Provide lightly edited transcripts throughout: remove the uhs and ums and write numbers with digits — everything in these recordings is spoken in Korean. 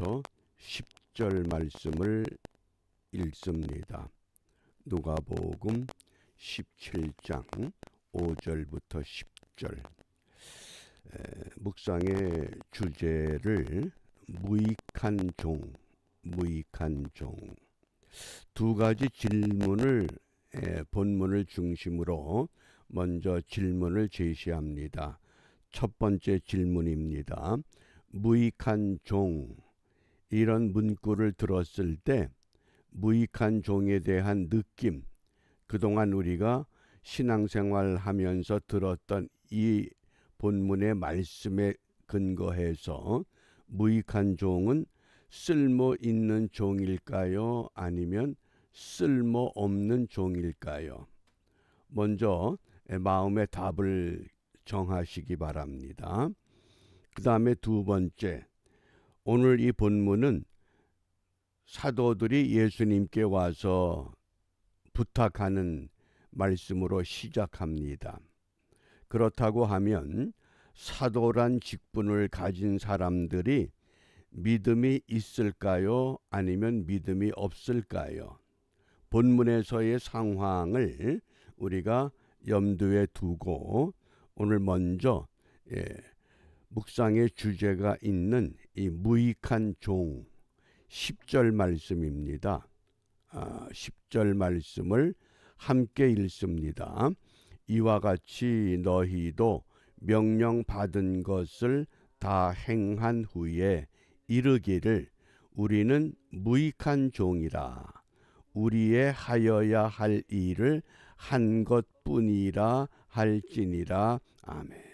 5절부터 10절 말씀을 읽습니다. 누가복음 17장 5절부터 10절. 묵상의 주제를 무익한 종, 두 가지 질문을 본문을 중심으로 먼저 질문을 제시합니다. 첫 번째 질문입니다. 무익한 종, 이런 문구를 들었을 때 무익한 종에 대한 느낌, 그동안 우리가 신앙생활 하면서 들었던 이 본문의 말씀에 근거해서 무익한 종은 쓸모 있는 종일까요? 아니면 쓸모 없는 종일까요? 먼저 마음의 답을 정하시기 바랍니다. 그 다음에 두 번째, 오늘 이 본문은 사도들이 예수님께 와서 부탁하는 말씀으로 시작합니다. 그렇다고 하면 사도란 직분을 가진 사람들이 믿음이 있을까요? 아니면 믿음이 없을까요? 본문에서의 상황을 우리가 염두에 두고 오늘 먼저 묵상의 주제가 있는 이 무익한 종 10절 말씀입니다. 10절 말씀을 함께 읽습니다. 이와 같이 너희도 명령 받은 것을 다 행한 후에 이르기를 우리는 무익한 종이라 우리의 하여야 할 일을 한 것뿐이라 할지니라. 아멘.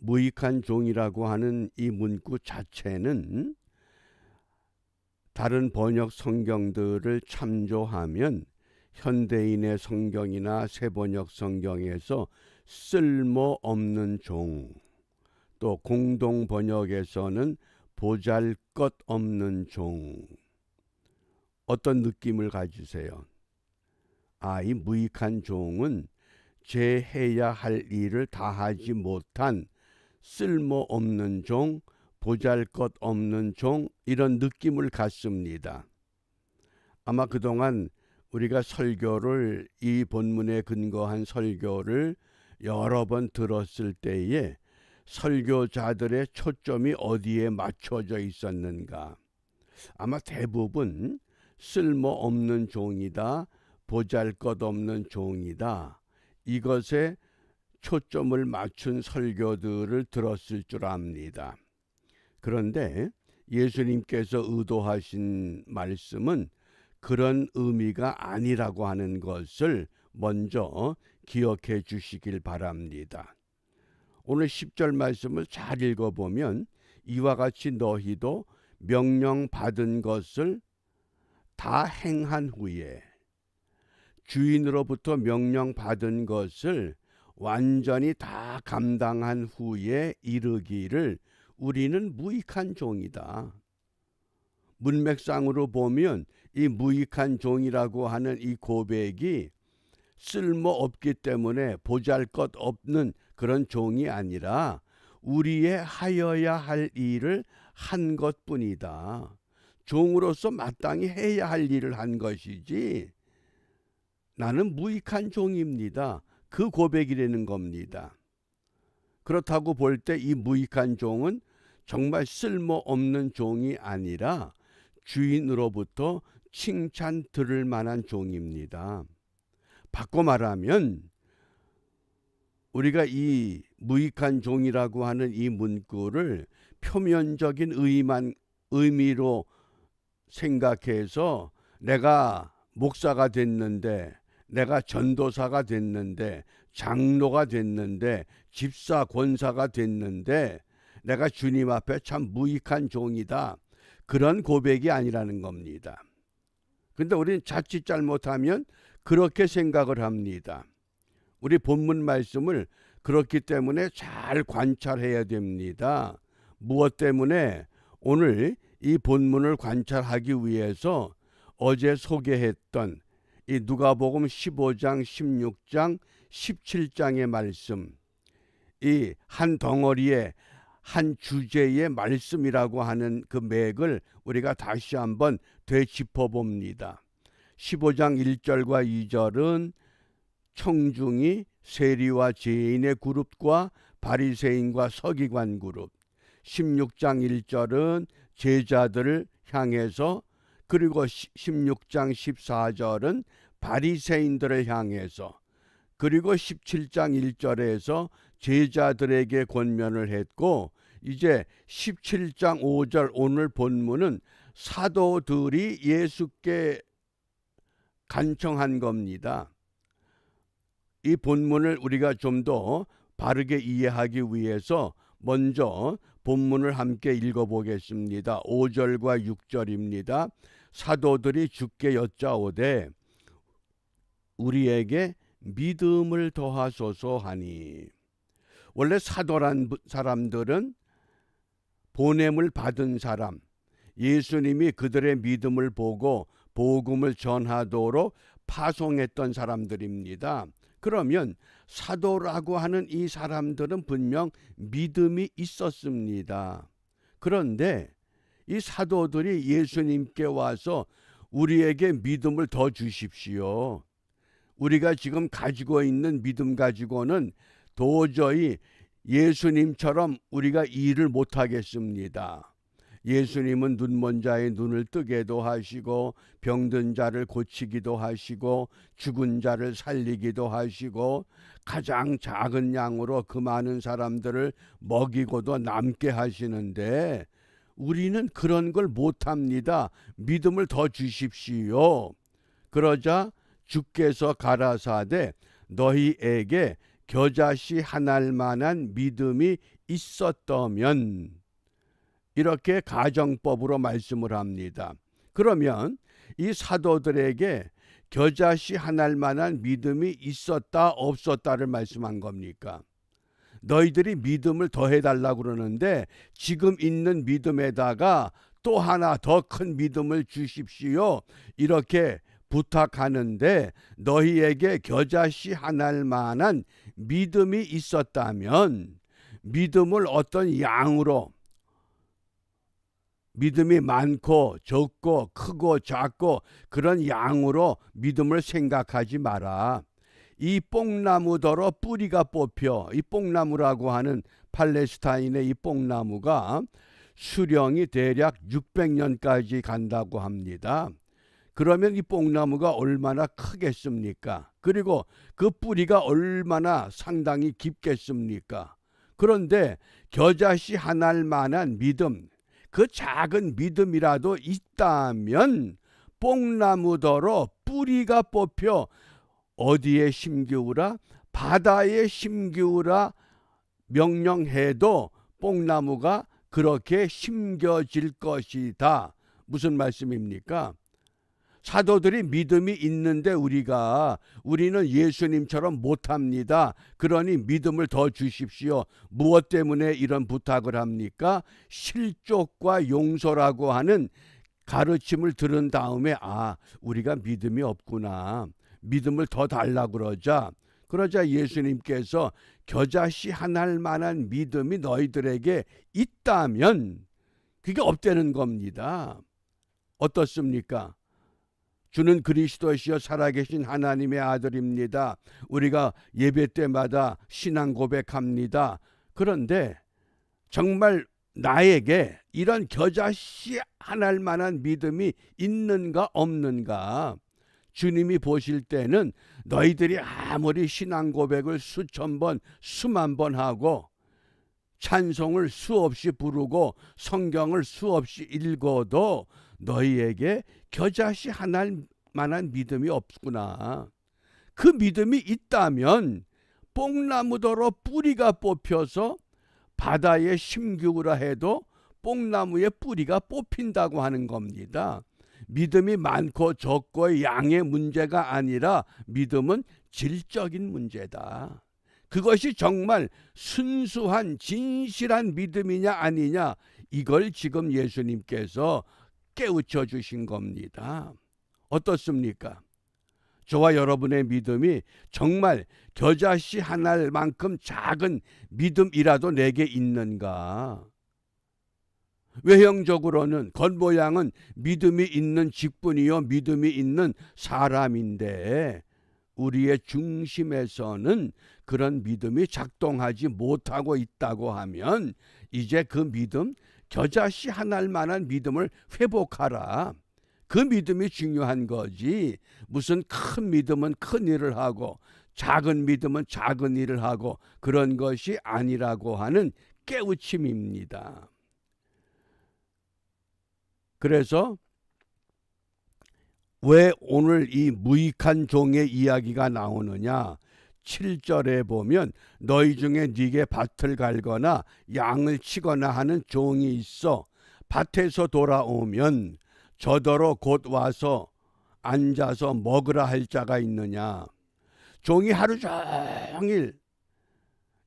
무익한 종이라고 하는 이 문구 자체는 다른 번역 성경들을 참조하면 현대인의 성경이나 새번역 성경에서 쓸모없는 종, 또 공동 번역에서는 보잘것없는 종, 어떤 느낌을 가지세요? 이 무익한 종은 제 해야 할 일을 다 하지 못한 쓸모없는 종, 보잘것없는 종, 이런 느낌을 갖습니다. 아마 그동안 우리가 설교를, 이 본문에 근거한 설교를 여러 번 들었을 때에 설교자들의 초점이 어디에 맞춰져 있었는가? 아마 대부분 쓸모없는 종이다, 보잘것없는 종이다, 이것에 초점을 맞춘 설교들을 들었을 줄 압니다. 그런데 예수님께서 의도하신 말씀은 그런 의미가 아니라고 하는 것을 먼저 기억해 주시길 바랍니다. 오늘 10절 말씀을 잘 읽어보면 이와 같이 너희도 명령 받은 것을 다 행한 후에, 주인으로부터 명령 받은 것을 완전히 다 감당한 후에 이르기를 우리는 무익한 종이다. 문맥상으로 보면 이 무익한 종이라고 하는 이 고백이 쓸모없기 때문에 보잘것없는 그런 종이 아니라 우리의 하여야 할 일을 한 것뿐이다. 종으로서 마땅히 해야 할 일을 한 것이지 나는 무익한 종입니다. 그 고백이라는 겁니다. 그렇다고 볼 때 이 무익한 종은 정말 쓸모없는 종이 아니라 주인으로부터 칭찬 들을 만한 종입니다. 바꿔 말하면 우리가 이 무익한 종이라고 하는 이 문구를 표면적인 의미로 생각해서 내가 목사가 됐는데, 내가 전도사가 됐는데, 장로가 됐는데, 집사 권사가 됐는데 내가 주님 앞에 참 무익한 종이다, 그런 고백이 아니라는 겁니다. 근데 우리는 자칫 잘못하면 그렇게 생각을 합니다. 우리 본문 말씀을 그렇기 때문에 잘 관찰해야 됩니다. 무엇 때문에? 오늘 이 본문을 관찰하기 위해서 어제 소개했던 이 누가복음 15장, 16장, 17장의 말씀, 이 한 덩어리에 한 주제의 말씀이라고 하는 그 맥을 우리가 다시 한번 되짚어 봅니다. 15장 1절과 2절은 청중이 세리와 죄인의 그룹과 바리새인과 서기관 그룹, 16장 1절은 제자들을 향해서, 그리고 16장 14절은 바리새인들을 향해서, 그리고 17장 1절에서 제자들에게 권면을 했고, 이제 17장 5절 오늘 본문은 사도들이 예수께 간청한 겁니다. 이 본문을 우리가 좀 더 바르게 이해하기 위해서 먼저 본문을 함께 읽어보겠습니다. 5절과 6절입니다. 사도들이 주께 여짜오되 우리에게 믿음을 더하소서 하니. 원래 사도란 사람들은 보냄을 받은 사람, 예수님이 그들의 믿음을 보고 복음을 전하도록 파송했던 사람들입니다. 그러면 사도라고 하는 이 사람들은 분명 믿음이 있었습니다. 그런데 이 사도들이 예수님께 와서 우리에게 믿음을 더 주십시오. 우리가 지금 가지고 있는 믿음 가지고는 도저히 예수님처럼 우리가 일을 못하겠습니다. 예수님은 눈먼 자의 눈을 뜨게도 하시고 병든 자를 고치기도 하시고 죽은 자를 살리기도 하시고 가장 작은 양으로 그 많은 사람들을 먹이고도 남게 하시는데 우리는 그런 걸 못합니다. 믿음을 더 주십시오. 그러자 주께서 가라사대 너희에게 겨자씨 한 알만한 믿음이 있었다면, 이렇게 가정법으로 말씀을 합니다. 그러면 이 사도들에게 겨자씨 한 알만한 믿음이 있었다 없었다를 말씀한 겁니까? 너희들이 믿음을 더해달라고 그러는데 지금 있는 믿음에다가 또 하나 더 큰 믿음을 주십시오. 이렇게 부탁하는데 너희에게 겨자씨 한 알만한 믿음이 있었다면, 믿음을 어떤 양으로, 믿음이 많고 적고 크고 작고 그런 양으로 믿음을 생각하지 마라. 이 뽕나무더러 뿌리가 뽑혀, 이 뽕나무라고 하는 팔레스타인의 이 뽕나무가 수령이 대략 600년까지 간다고 합니다. 그러면 이 뽕나무가 얼마나 크겠습니까? 그리고 그 뿌리가 얼마나 상당히 깊겠습니까? 그런데 겨자씨 한 알만한 믿음, 그 작은 믿음이라도 있다면 뽕나무더러 뿌리가 뽑혀 어디에 심기우라? 바다에 심기우라 명령해도 뽕나무가 그렇게 심겨질 것이다. 무슨 말씀입니까? 사도들이 믿음이 있는데 우리는 예수님처럼 못합니다. 그러니 믿음을 더 주십시오. 무엇 때문에 이런 부탁을 합니까? 실족과 용서라고 하는 가르침을 들은 다음에 우리가 믿음이 없구나. 믿음을 더 달라 그러자 예수님께서 겨자씨 한 알만한 믿음이 너희들에게 있다면, 그게 없다는 겁니다. 어떻습니까? 주는 그리스도시여 살아계신 하나님의 아들입니다. 우리가 예배 때마다 신앙 고백합니다. 그런데 정말 나에게 이런 겨자씨 한 알만한 믿음이 있는가 없는가? 주님이 보실 때는 너희들이 아무리 신앙 고백을 수천 번, 수만 번 하고 찬송을 수없이 부르고 성경을 수없이 읽어도 너희에게 겨자씨 한 알만한 믿음이 없구나. 그 믿음이 있다면 뽕나무더러 뿌리가 뽑혀서 바다에 심기우라 해도 뽕나무의 뿌리가 뽑힌다고 하는 겁니다. 믿음이 많고 적고의 양의 문제가 아니라 믿음은 질적인 문제다. 그것이 정말 순수한 진실한 믿음이냐 아니냐, 이걸 지금 예수님께서 깨우쳐 주신 겁니다. 어떻습니까? 저와 여러분의 믿음이 정말 겨자씨 한 알만큼 작은 믿음이라도 내게 있는가? 외형적으로는 겉모양은 믿음이 있는 직분이요 믿음이 있는 사람인데 우리의 중심에서는 그런 믿음이 작동하지 못하고 있다고 하면 이제 그 믿음, 겨자씨 한 알만한 믿음을 회복하라. 그 믿음이 중요한 거지. 무슨 큰 믿음은 큰 일을 하고 작은 믿음은 작은 일을 하고 그런 것이 아니라고 하는 깨우침입니다. 그래서 왜 오늘 이 무익한 종의 이야기가 나오느냐? 7절에 보면 너희 중에 네게 밭을 갈거나 양을 치거나 하는 종이 있어 밭에서 돌아오면 저더러 곧 와서 앉아서 먹으라 할 자가 있느냐? 종이 하루 종일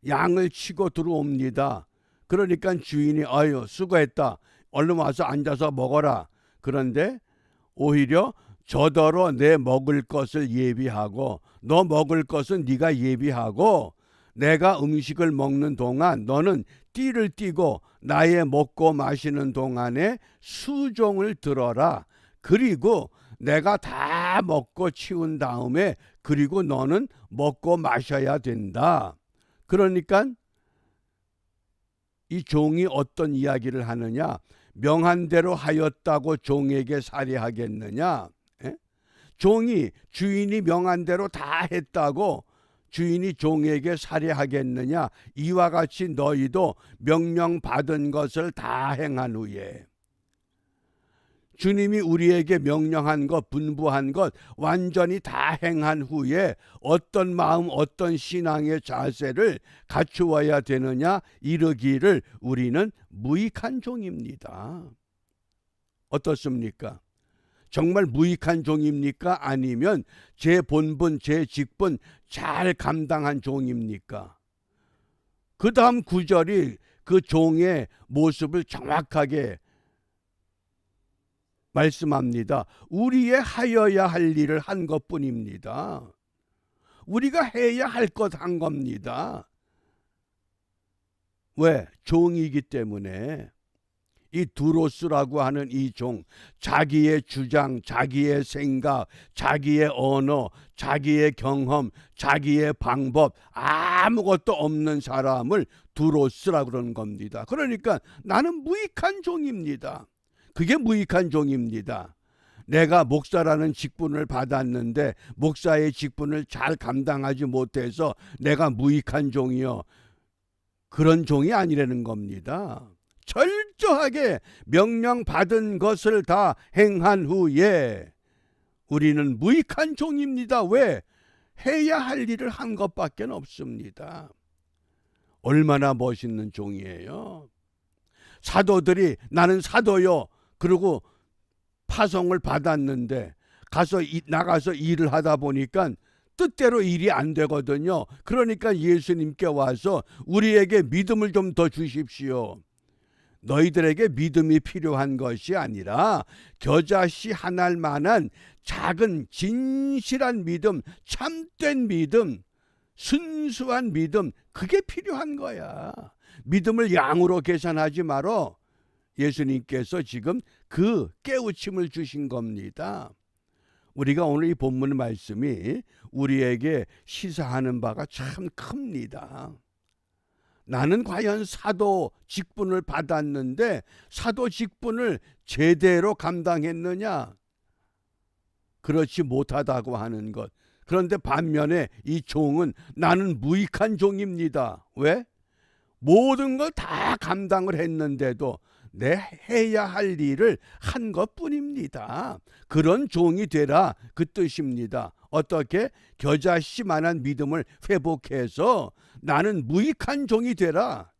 양을 치고 들어옵니다. 그러니까 주인이 아유 수고했다. 얼른 와서 앉아서 먹어라. 그런데 오히려 저더러 내 먹을 것을 예비하고 너 먹을 것은 네가 예비하고 내가 음식을 먹는 동안 너는 띠를 띠고 나의 먹고 마시는 동안에 수종을 들어라. 그리고 내가 다 먹고 치운 다음에 그리고 너는 먹고 마셔야 된다. 그러니까 이 종이 어떤 이야기를 하느냐? 명한 대로 하였다고 종에게 살해하겠느냐? 종이 주인이 명한 대로 다 했다고 주인이 종에게 살해하겠느냐? 이와 같이 너희도 명령받은 것을 다 행한 후에 주님이 우리에게 명령한 것, 분부한 것 완전히 다 행한 후에 어떤 마음, 어떤 신앙의 자세를 갖추어야 되느냐? 이르기를 우리는 무익한 종입니다. 어떻습니까? 정말 무익한 종입니까? 아니면 제 본분, 제 직분 잘 감당한 종입니까? 그 다음 구절이 그 종의 모습을 정확하게 말씀합니다. 우리의 하여야 할 일을 한 것뿐입니다. 우리가 해야 할 것 한 겁니다. 왜? 종이기 때문에. 이 두로스라고 하는 이 종, 자기의 주장, 자기의 생각, 자기의 언어, 자기의 경험, 자기의 방법 아무것도 없는 사람을 두로스라고 그러는 겁니다. 그러니까 나는 무익한 종입니다. 그게 무익한 종입니다. 내가 목사라는 직분을 받았는데 목사의 직분을 잘 감당하지 못해서 내가 무익한 종이요. 그런 종이 아니라는 겁니다. 철저하게 명령받은 것을 다 행한 후에 우리는 무익한 종입니다. 왜? 해야 할 일을 한 것밖에 없습니다. 얼마나 멋있는 종이에요. 사도들이 나는 사도요. 그리고 파송을 받았는데 나가서 일을 하다 보니까 뜻대로 일이 안 되거든요. 그러니까 예수님께 와서 우리에게 믿음을 좀 더 주십시오. 너희들에게 믿음이 필요한 것이 아니라 겨자씨 한 알만한 작은 진실한 믿음, 참된 믿음, 순수한 믿음, 그게 필요한 거야. 믿음을 양으로 계산하지 말어. 예수님께서 지금 그 깨우침을 주신 겁니다. 우리가 오늘 이 본문 말씀이 우리에게 시사하는 바가 참 큽니다. 나는 과연 사도 직분을 받았는데 사도 직분을 제대로 감당했느냐? 그렇지 못하다고 하는 것. 그런데 반면에 이 종은 나는 무익한 종입니다. 왜? 모든 걸 다 감당을 했는데도 내 해야 할 일을 한 것뿐입니다. 그런 종이 되라 그 뜻입니다. 어떻게? 겨자씨만한 믿음을 회복해서 나는 무익한 종이 되라.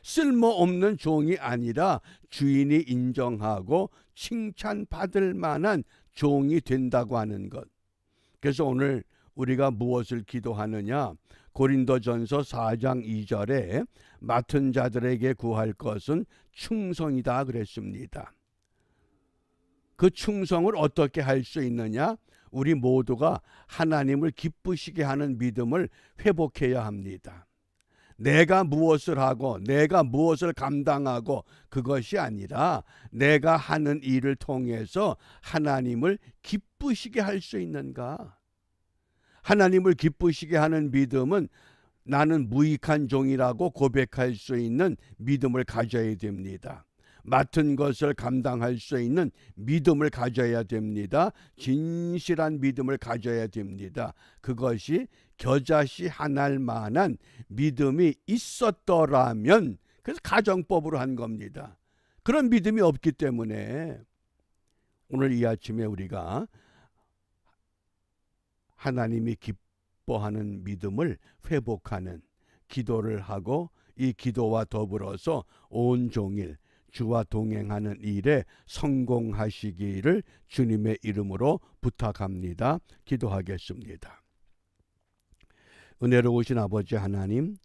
쓸모없는 종이 아니라 주인이 인정하고 칭찬받을 만한 종이 된다고 하는 것. 그래서 오늘 우리가 무엇을 기도하느냐? 고린도전서 4장 2절에 맡은 자들에게 구할 것은 충성이다 그랬습니다. 그 충성을 어떻게 할 수 있느냐? 우리 모두가 하나님을 기쁘시게 하는 믿음을 회복해야 합니다. 내가 무엇을 하고 내가 무엇을 감당하고 그것이 아니라 내가 하는 일을 통해서 하나님을 기쁘시게 할 수 있는가? 하나님을 기쁘시게 하는 믿음은 나는 무익한 종이라고 고백할 수 있는 믿음을 가져야 됩니다. 맡은 것을 감당할 수 있는 믿음을 가져야 됩니다. 진실한 믿음을 가져야 됩니다. 그것이 겨자씨 하나일 만한 믿음이 있었더라면, 그래서 가정법으로 한 겁니다. 그런 믿음이 없기 때문에 오늘 이 아침에 우리가 하나님이 기뻐하는 믿음을 회복하는 기도를 하고, 이 기도와 더불어서 온종일 주와 동행하는 일에 성공하시기를 주님의 이름으로 부탁합니다. 기도하겠습니다. 은혜로우신 아버지 하나님,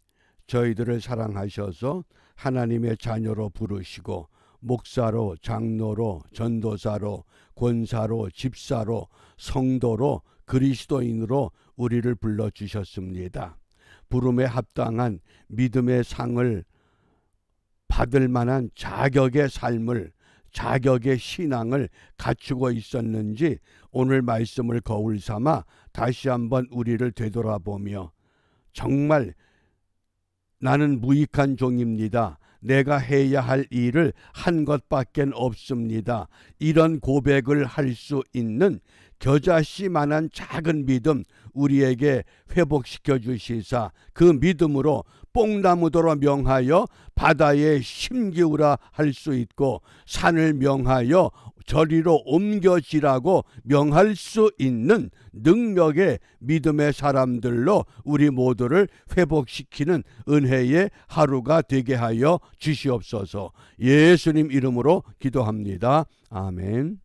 저희들을 사랑하셔서 하나님의 자녀로 부르시고 목사로, 장로로, 전도사로, 권사로, 집사로, 성도로, 그리스도인으로 우리를 불러주셨습니다. 부름에 합당한 믿음의 상을 받을 만한 자격의 삶을, 자격의 신앙을 갖추고 있었는지 오늘 말씀을 거울 삼아 다시 한번 우리를 되돌아보며, 정말 나는 무익한 종입니다. 내가 해야 할 일을 한 것밖에 없습니다. 이런 고백을 할 수 있는 겨자씨만한 작은 믿음 우리에게 회복시켜 주시사, 그 믿음으로 뽕나무도로 명하여 바다에 심기우라 할 수 있고, 산을 명하여 저리로 옮겨지라고 명할 수 있는 능력의 믿음의 사람들로 우리 모두를 회복시키는 은혜의 하루가 되게 하여 주시옵소서. 예수님 이름으로 기도합니다. 아멘.